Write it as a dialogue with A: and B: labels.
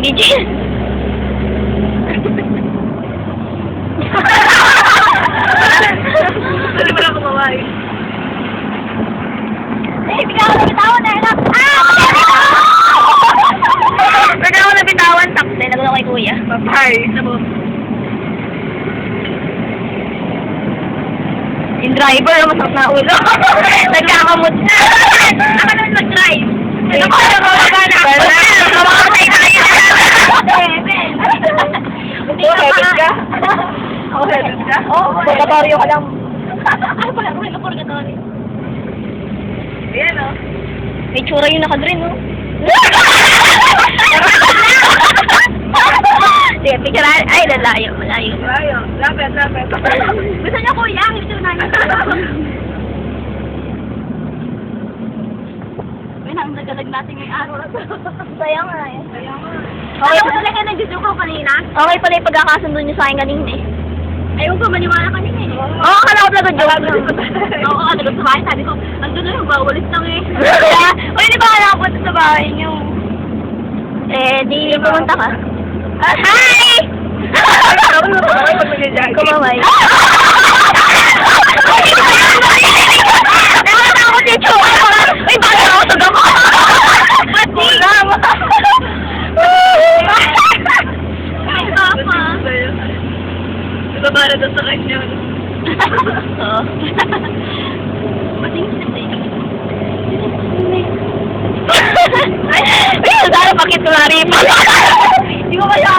A: Gigi.
B: Dali mo lang kumaway.
A: Bigla ako nabitawan na anak. Bigla ako nabitawan. Takte, nagulo kay kuya.
B: Bye. Sabo.
A: Yung driver, masakit na ulo. Nagkakamot na. Ako naman mag-drive. Ano ko, nakawaga na ako. Nakawagatay tayo na.
B: Oh, headed ka? Oh, headed ka?
A: Oo, purgatorio ka lang. Ano pala, wala purgatorio.
B: Ayan, oh.
A: May tsura yung nakadrin, no? Sige, picturean. Ay, lalayo, malayo.
B: Layo. Lapit, lapit.
A: Gusto niyo kuya, ang ito na niyo. Ang nagalag natin ngayong araw na to. Saya nga eh.
B: Kaya nga.
A: Okay, ako talaga nag-joke ako kanina. Okay pala yung pagkakasundo niyo sa akin kanina eh. Ayun ko, maniwala kanina eh. Oo, akala ko talaga joke lang. Oo, nagod sa bahay. Sabi ko, nandun na yung bawalis lang eh. Uy, di ba ka nakapunta sa bahay niyo? Eh, di pumunta ka. Hi! Kumamay. Nakatakot yung joke. Uy, bakit ako sa gamo? Ulam! Ay, papa.
B: Babara daw sa kanya.
A: Oo. Mating siya sa'yo. Ay, sana bakit ko na rin? Hindi ko kaya.